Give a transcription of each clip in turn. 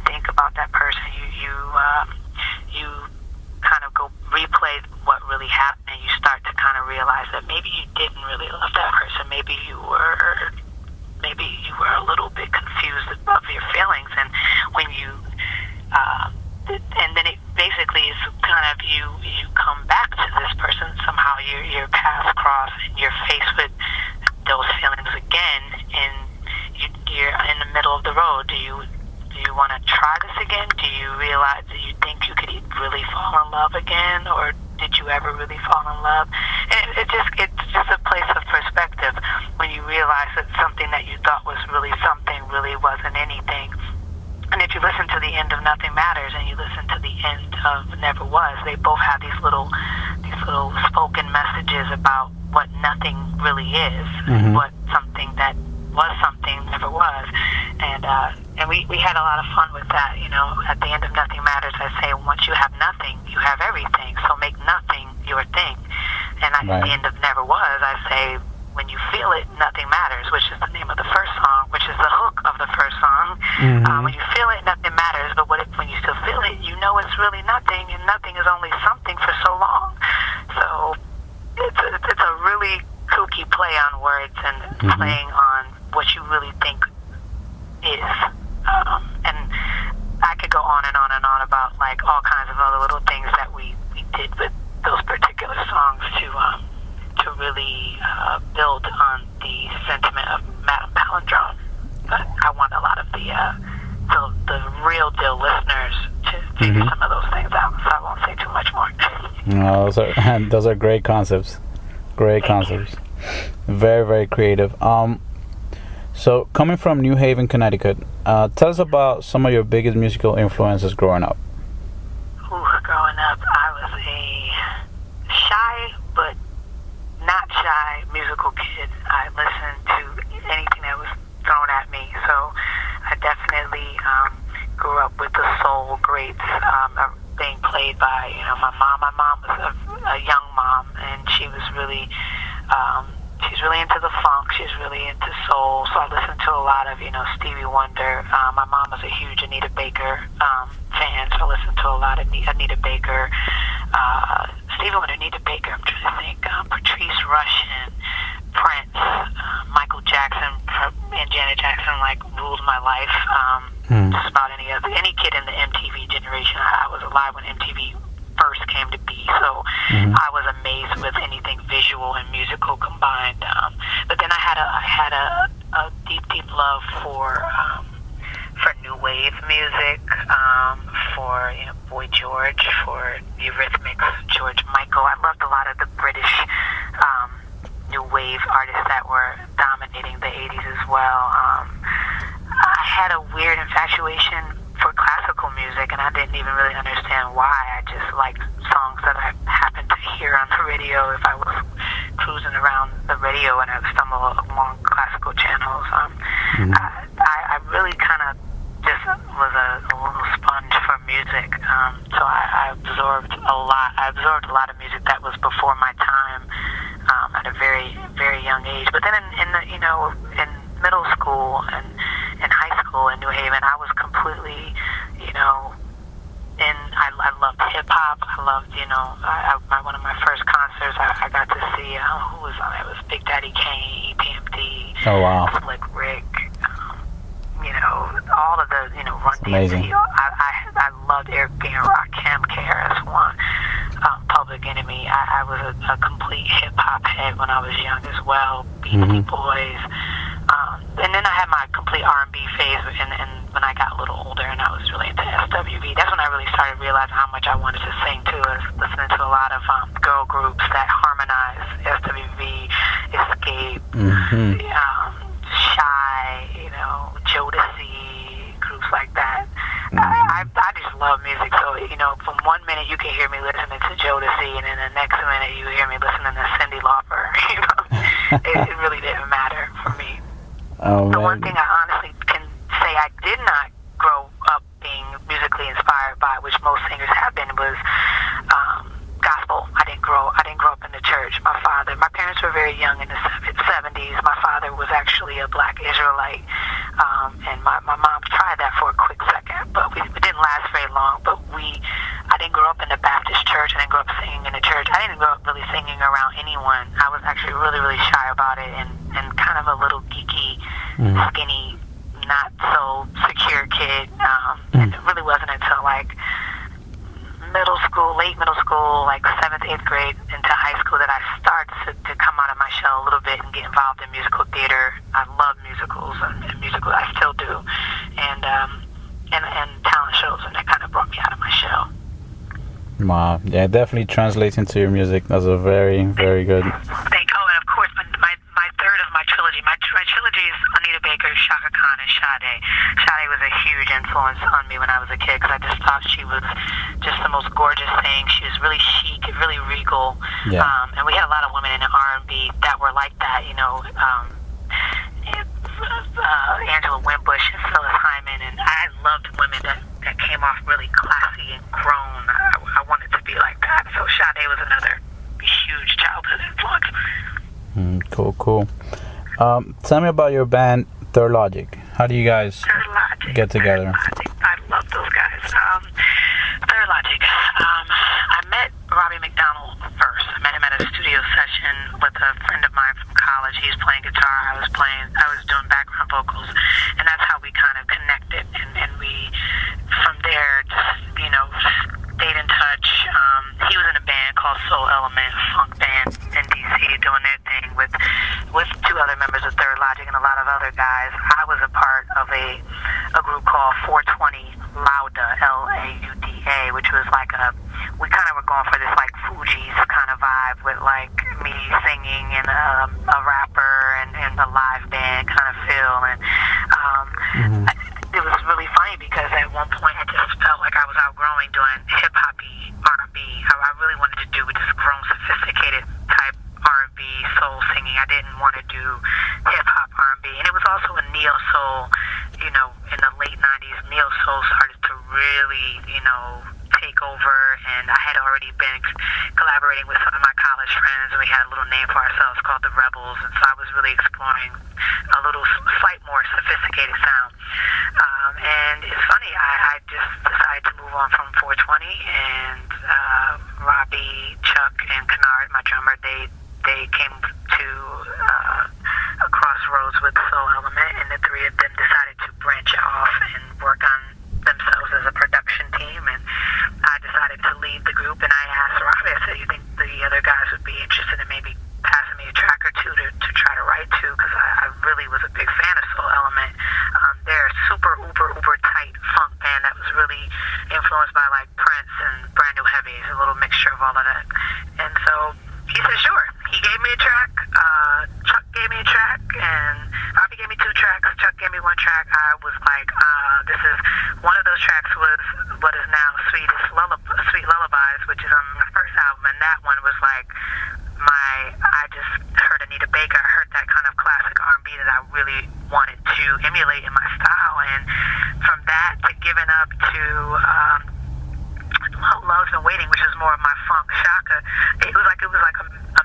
think about that person, you kind of go replay what really happened, and you start to kind of realize that maybe you didn't really love that person. Maybe you were a little bit confused of your feelings, and when you and then it basically is kind of you come back to this person somehow. Your paths cross, and you're faced with those feelings again, and you're in the middle of the road. Do you want to try this again? Do you realize? Do you think you could really fall in love again, or did you ever really fall in love? And it's just a place of perspective when you realize that something that you thought was really something really wasn't anything. And if you listen to the end of Nothing Matters and you listen to the end of Never Was, they both have these little spoken messages about what nothing really is, what something that was something never was. And we had a lot of fun with that. At the end of Nothing Matters, I say, once you have nothing, you have everything. So make nothing your thing. And at the end of Never Was, I say, when you feel it, nothing matters, which is the name of the first song, which is the hook of the first song. When you feel it, nothing matters. But when you still feel it, you know it's really nothing, and nothing is only something for so long. So it's a really kooky play on words and playing on what you really think is. And I could go on and on and on about like all kinds of other little things that we did with those particular songs to really build on the sentiment of Madame Palindrome. But I want a lot of the real deal listeners to figure some of those things out, so I won't say too much more. No, those are great concepts. Great concepts. Very, very creative. So coming from New Haven, Connecticut, tell us about some of your biggest musical influences growing up. Growing up, I was a shy but not shy musical kid. I listened to anything that was thrown at me. So I definitely grew up with the soul greats being played by my mom. My mom was a young mom, and she was really she's really into the funk. She's really into soul. So I listened to a lot of Stevie Wonder. My mom was a huge Anita Baker fan, so I listened to a lot of Anita Baker. Stevie Wonder, Anita Baker, I'm trying to think, Patrice Rushen, Prince, Michael Jackson, and Janet Jackson ruled my life. Just about any kid in the MTV generation. I was alive when MTV first came to be, so I was amazed with anything visual and musical combined. But then I had a deep love for new wave music, for Boy George, for the Eurythmics, George Michael. I loved a lot of the British new wave artists that were dominating the 80s as well. I had a weird infatuation for classical music, and I didn't even really understand why. I just liked songs that I happened to hear on the radio if I was cruising around the radio and I stumbled along classical channels. I really kind of just was a little sponge for music, so I absorbed a lot. I absorbed a lot of music that was before my time at a very, very young age. But then in middle school and in high school in New Haven, I was completely, I loved hip hop. I loved, one of my first concerts, I got to see who was on it. It was Big Daddy Kane, EPMD, Slick Rick. All of the, Run DMC. I loved Eric B. and Rakim, KRS-One, Public Enemy. I was a complete hip-hop head when I was young as well, Beastie Boys. And then I had my complete R&B phase, and when I got a little older and I was really into SWV, that's when I really started realizing how much I wanted to sing too. I was listening to a lot of girl groups that harmonize, SWV, Escape, Shy, Jodeci, groups like that. I just love music, so from one minute you can hear me listening to Jodeci, and then the next minute you hear me listening to Cyndi Lauper. It really didn't matter for me. The one thing I honestly can say I did not grow up being musically inspired by, which most singers have been, was gospel. I didn't grow up in the church. My parents were very young in the 70s. My father was actually a black Israelite, and my mom tried that for a quick second. not so secure kid. And it really wasn't until like late middle school, like 7th, 8th grade into high school that I started to come out of my shell a little bit and get involved in musical theater. I love musicals and musical. I still do, and talent shows, and that kind of brought me out of my shell. Wow, yeah, it definitely translates into your music. That's a very, very good. Thank you. Oh, and of course, my third of my trilogy. My trilogy is Anita Baker, Shaka Khan, and Sade. Sade was a huge influence on me when I was a kid because I just thought she was just the most gorgeous thing. She was really chic, really regal. Yeah. And we had a lot of women in R&B that were like that, you know. Angela Winbush and Phyllis Hyman, and I loved women that came off really classy and grown. I wanted to be like that. So Sade was another huge childhood influence. Cool. Tell me about your band, Third Logic. How do you guys get together? I love those guys. Third Logic. I met Robbie McDonald first. I met him at a studio session with a friend of mine from college. He was playing guitar. I was doing background vocals, and that's how we kind of connected. And we, from there, just, you know, stayed in touch. He was in a band called Soul Element, a funk band in D.C., doing their thing with two other members of Third Logic and a lot of other guys. I was a part of a group called 420 Lauda, Lauda, which was like we kind of were going for this like Fugees kind of vibe with like me singing and a rapper and a live band kind of feel. And it was really funny because at one point I just felt like I was outgrowing doing hip-hoppy R&B. I really wanted to do just grown, sophisticated type R&B soul singing. I didn't want to do hip-hop R&B. And it was also a neo-soul, you know, in the late 90s, neo-soul started to really, you know, take over, and I had already been collaborating with some of my college friends, and we had a little name for ourselves called the Rebels, and so I was really exploring a little slight more sophisticated sound. And it's funny, I just decided to move on from 420, and Robbie, Chuck, and Kennard, my drummer, they came to a crossroads with Soul Element, and the three of them decided to branch off and work on themselves as a production team, and I decided to leave the group. And I asked Robbie, I said, you think the other guys would be interested in maybe passing me a track or two to try to write to, because I really was a big fan of Soul Element. They're a super uber tight funk band that was really influenced by like Prince and Brand New Heavies, a little mixture of all of that. And so he said sure. He gave me a track, Chuck gave me a track, and Robbie gave me 2 tracks, Chuck gave me 1 track. I was like, this is, one of those tracks was what is now Sweet Lullabies, which is on my first album, and that one was like I just heard Anita Baker, I heard that kind of classic R&B that I really wanted to emulate in my style, and from that to giving up to Love's Been Waiting, which is more of my funk Shaka, it was like a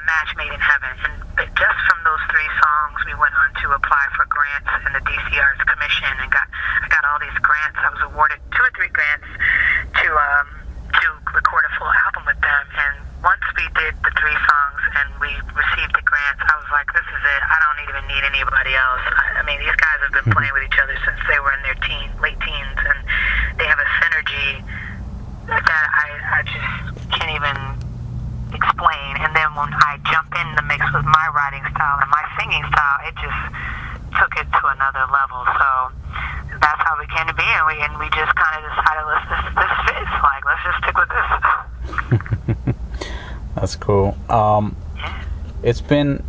match made in heaven. And but just from those 3 songs, we went on to apply for grants in the DC Arts Commission, and I got all these grants. I was awarded 2 or 3 grants to record a full album with them. And once we did the 3 songs and we received the grants, I was like, this is it. I don't even need anybody else. I mean, these guys have been playing with each other since they were in their late teens, and they have a synergy that I just can't even explain. And then when I jump in the mix with my writing style and my singing style, it just took it to another level. So that's how we came to be, and we just kind of decided, this fits. Like, let's just stick with this. That's cool. It's been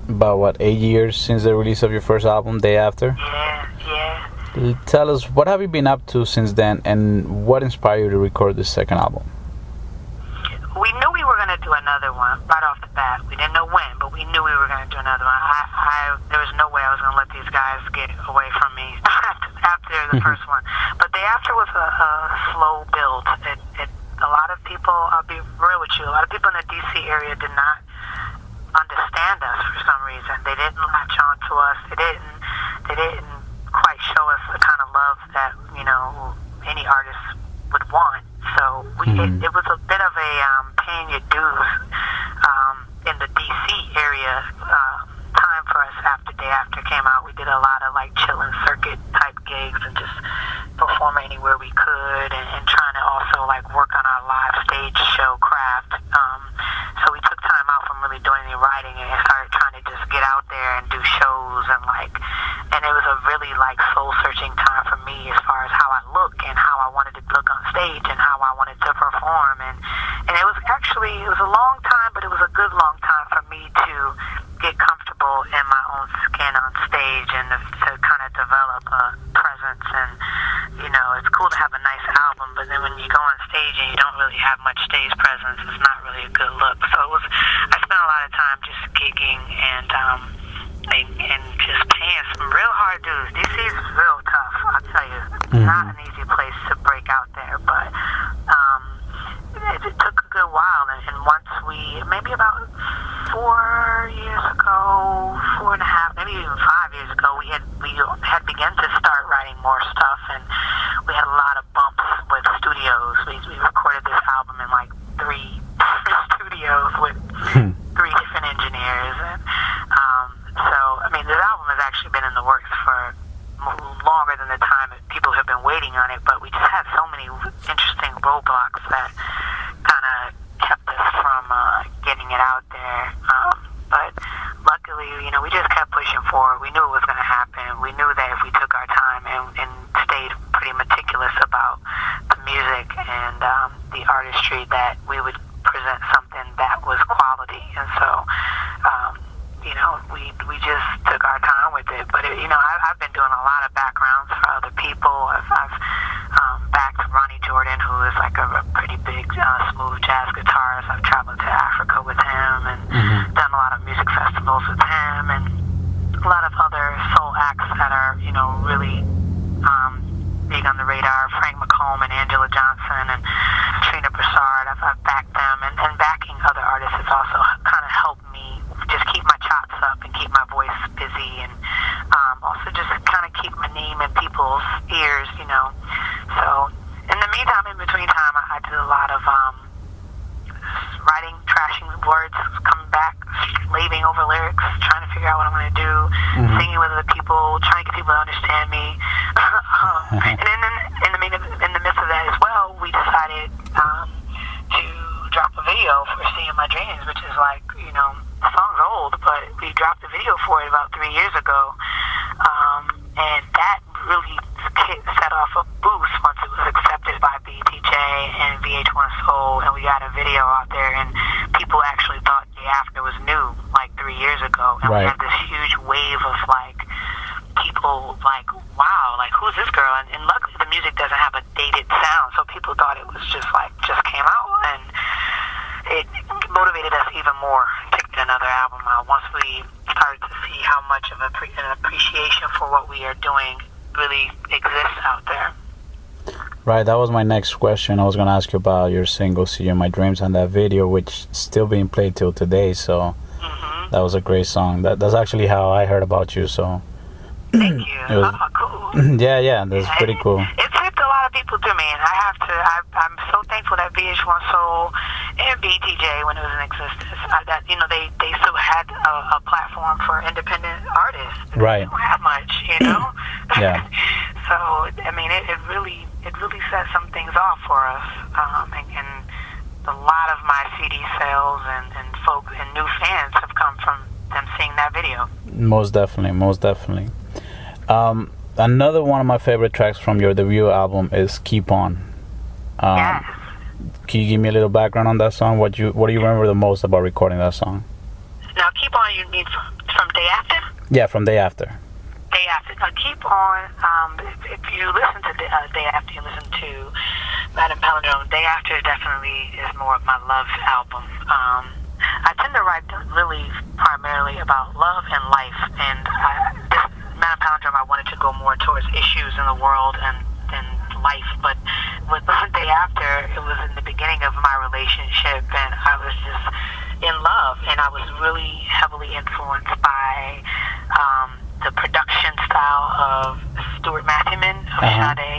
about 8 years since the release of your first album, Day After. Yeah. Tell us, what have you been up to since then, and what inspired you to record this second album? We knew we were going to do another one right off the bat. We didn't know when, but we knew we were going to do another one. There was no way I was going to let these guys get away from me after the first one. But Day After was a slow build. A lot of people, I'll be real with you, a lot of people in the D.C. area did not understand us for some reason. They didn't latch on to us. They didn't quite show us the kind of love that, you know, any artist would want. So it was a bit of a paying your dues in the D.C. area time for us after Day After came out. We did a lot of like chillin' circuit type gigs and just performing anywhere we could, and trying to also like work on our live stage show craft. So we took time out from really doing any writing and started trying to just get out there and do shows, and it was a really like soul searching time for me as far as how I look and how I wanted to look on stage and how I wanted to perform, and it was a long time, but it was a good long time for me to get comfortable in my own skin on stage and to kind of develop a presence. And it's cool to have a nice album, but then when you go on stage and you don't really have much stage presence, it's not really a good look. So I spent a lot of time just gigging and just paying some real hard dues. DC is real tough, I'll tell you. It's not an easy place to break out there, but it took a good while, and once maybe about 4 years ago, 4.5, maybe even 5 years ago, we had begun to start writing more stuff, and we had a lot of bumps with studios. We recorded this album in like 3 studios with 3 different engineers, and so I mean, this album has actually been in the works for longer than the time that people have been waiting on it, but we just had so many interesting roadblocks that kind of kept us from getting it out there. But luckily, we just kept pushing forward. We knew it was going to happen. We knew that if we took our time and stayed pretty meticulous about the music and the artistry, that we would present something that was quality. And so, we just took our time with it. But I've been doing a lot of backgrounds for other people. I've backed Ronnie Jordan, who is like a pretty big smooth jazz guitarist. I've traveled to Africa with him and done a lot of music festivals with him, and a lot of other soul acts that are really big on the radar. Frank McComb and Angela Johnson and Trina Broussard. I've backed them, and backing other artists has also kind of helped me just keep my chops up and keep my voice busy, and also just kind of keep my name in people's ears, So in the meantime, in between time, I did a lot of writing, trashing words, coming back, slaving over lyrics, trying to figure out what I'm going to do, singing with other people, trying to get people to understand me. And then in the midst of that as well, we decided to drop a video for Seeing My Dreams, which is like, the song's old, but we dropped a video for it about 3 years ago. And that really set off a boost once it was accepted by BTJ and VH1 Soul, and we got a video out there, and people actually thought Day After was new, like 3 years ago. And we had this huge wave of like people like, wow, like who's this girl? And luckily the music doesn't have a dated sound, so people thought it was just came out, and it motivated us even more to get another album out once we started to see how much of an appreciation for what we are doing really exists out there. Right, that was my next question. I was going to ask you about your single "See You in My Dreams" and that video, which is still being played till today. So that was a great song. That's actually how I heard about you. So thank you. Cool. Yeah, that's pretty cool. It's hipped a lot of people to me, and I'm so thankful that VH1 Soul and BTJ, when it was in existence, that they still had a platform for independent artists. Right. They don't have much, Yeah. So I mean, it really set some things off for us, and a lot of my CD sales and folks and new fans have come from them seeing that video. Most definitely. Another one of my favorite tracks from your debut album is "Keep On." Yes. Can you give me a little background on that song? What do you remember the most about recording that song? Now, "Keep On," you mean from Day After? Yeah, from Day After. Day After. Now, "Keep On," if you listen to Day After, you listen to Madam Palindrome, Day After definitely is more of my love album. I tend to write really primarily about love and life, and this Madam Palindrome, I wanted to go more towards issues in the world and life, but with Day After, it was in the beginning of my relationship, and I was just in love, and I was really heavily influenced by the production style of Stuart Matthewman of Sade